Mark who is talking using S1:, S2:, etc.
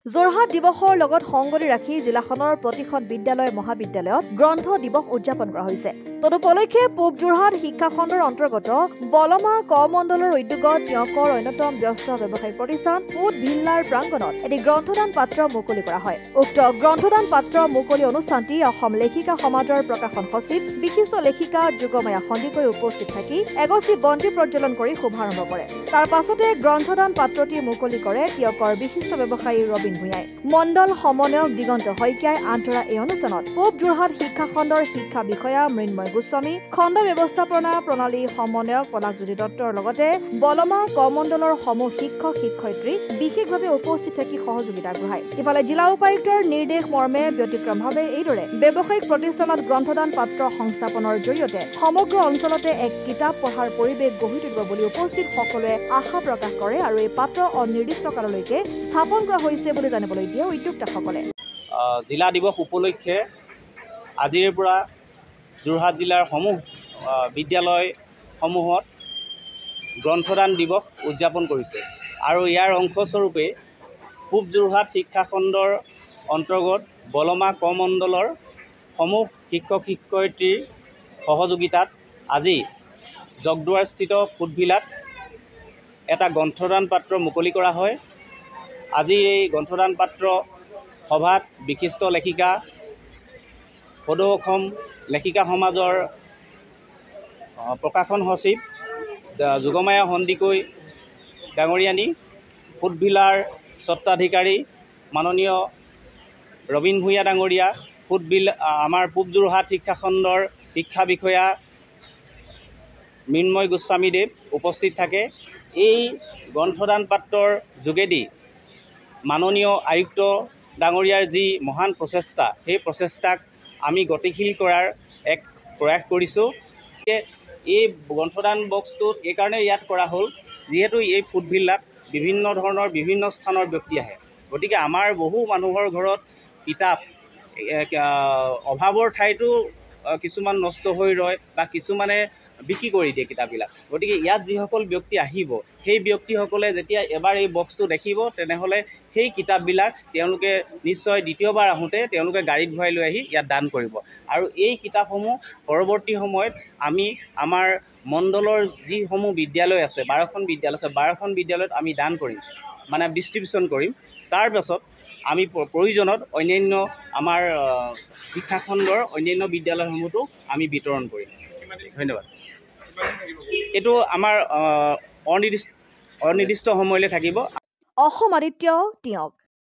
S1: যোৰহাট দিৱসৰ লগত সংগতি ৰাখি জিলাখনৰ প্ৰতিখন বিদ্যালয় মহাবিদ্যালয়ত গ্ৰন্থ দিৱস উদযাপন কৰা হৈছে। তদুপলক্ষে পূব যোৰহাট শিক্ষা খণ্ডৰ অন্তৰ্গত বলমা ক মণ্ডলৰ উদ্যোগত টিয়কৰ অন্যতম ব্যস্ত ব্যৱসায়িক প্ৰতিষ্ঠান ফুড ভিল্লাৰ প্ৰাংগণত এটি গ্ৰন্থদান পাত্ৰ মুকলি কৰা হয়। উক্ত গ্ৰন্থদান পাত্ৰ মুকলি অনুষ্ঠানটি অসম লেখিকা সমাজৰ প্ৰকাশন সচিব বিশিষ্ট লেখিকা যোগমায়া সন্দিকৈ উপস্থিত থাকি এগছি বন্তি প্ৰজ্বলন কৰি শুভাৰম্ভ কৰে। তাৰ পাছতে গ্ৰন্থদান পাত্ৰটি মুকলি কৰে টিয়কৰ বিশিষ্ট ব্যৱসায়ী ৰবীন ভূঞাই। মণ্ডল সমন্বয়ক দিগন্ত শইকীয়াই আন্তৰা এই অনুষ্ঠানত পূব যোৰহাট শিক্ষা খণ্ডৰ শিক্ষা বিষয়া মৃন্ময় গোস্বামী, খণ্ড ব্যৱস্থাপনা প্ৰণালী সমন্বয়ক পলাশজ্যোতি দত্তৰ লগতে বলমা ক মণ্ডলৰ সমূহ শিক্ষক শিক্ষয়িত্ৰী বিশেষভাৱে উপস্থিত থাকি সহযোগিতা আগবঢ়ায়। ইফালে জিলা উপায়ুক্তৰ নিৰ্দেশ মৰ্মে ব্যতিক্ৰমভাৱে এইদৰে ব্যৱসায়িক প্ৰতিষ্ঠানত গ্ৰন্থদান পাত্ৰ সংস্থাপনৰ জৰিয়তে সমগ্ৰ অঞ্চলতে এক কিতাপ পঢ়াৰ পৰিৱেশ গঢ়ি তুলিব বুলি উপস্থিত সকলোৱে আশা প্ৰকাশ কৰে আৰু এই পাত্ৰ অনিৰ্দিষ্ট কাললৈকে স্থাপন কৰা হৈছে বুলি জানিবলৈ দিয়ে উদ্যোক্তাসকলে।
S2: জিলা দিৱস উপলক্ষে আজিৰ পৰা যোৰহাট জিলাৰ সমূহ বিদ্যালয়সমূহত গ্ৰন্থদান দিৱস উদযাপন কৰিছে আৰু ইয়াৰ অংশস্বৰূপে পূব যোৰহাট শিক্ষা খণ্ডৰ অন্তৰ্গত বলমা ক মণ্ডলৰ সমূহ শিক্ষক শিক্ষয়িত্ৰীৰ সহযোগিতাত আজি জগদুৱাৰস্থিত ফুডভিলাত এটা গ্ৰন্থদান পাত্ৰ মুকলি কৰা হয়। আজি এই গ্ৰন্থদান পাত্ৰ সভাত বিশিষ্ট লেখিকা সদৌ অসম লেখিকা সমাজৰ প্ৰকাশন সচিব যোগমায়া সন্দিকৈ ডাঙৰীয়ানী, ফুডভিলাৰ স্বত্বাধিকাৰী মাননীয় ৰবীন ভূঞা ডাঙৰীয়া, আমাৰ পূব যোৰহাট শিক্ষা খণ্ডৰ শিক্ষা বিষয়া মৃন্ময় গোস্বামীদেৱ উপস্থিত থাকে। এই গ্ৰন্থদান পাত্ৰৰ যোগেদি মাননীয় আয়ুক্ত ডাঙৰীয়াৰ যি মহান প্ৰচেষ্টা, সেই প্ৰচেষ্টাক আমি গতিশীল কৰাৰ এক প্ৰয়াস কৰিছোঁ। এই গ্ৰন্থদান বক্সটো এইকাৰণে ইয়াত কৰা হ'ল, যিহেতু এই ফুডভিল্লাত বিভিন্ন ধৰণৰ বিভিন্ন স্থানৰ ব্যক্তি আহে, গতিকে আমাৰ বহু মানুহৰ ঘৰত কিতাপ অভাৱৰ ঠাইতো কিছুমান নষ্ট হৈ ৰয় বা কিছুমানে বিক্ৰী কৰি দিয়ে কিতাপবিলাক। গতিকে ইয়াত যিসকল ব্যক্তি আহিব, সেই ব্যক্তিসকলে যেতিয়া এবাৰ এই বক্সটো দেখিব, তেনেহ'লে সেই কিতাপবিলাক তেওঁলোকে নিশ্চয় দ্বিতীয়বাৰ আহোঁতে তেওঁলোকে গাড়ীত ভৰাই লৈ আহি ইয়াত দান কৰিব। আৰু এই কিতাপসমূহ পৰৱৰ্তী সময়ত আমি আমাৰ মণ্ডলৰ যিসমূহ বিদ্যালয় আছে, 12খন বিদ্যালয় আছে, 12খন বিদ্যালয়ত আমি দান কৰিম, মানে ডিষ্ট্ৰিবিউশ্যন কৰিম। তাৰ পাছত আমি প্ৰয়োজনত অন্যান্য আমাৰ শিক্ষা খণ্ডৰ অন্যান্য বিদ্যালয়সমূহতো আমি বিতৰণ কৰিম। ধন্যবাদ। এইটো আমাৰ অনিৰ্দিষ্ট সময়লৈ থাকিব।
S1: অসম আদিত্য টিয়ক।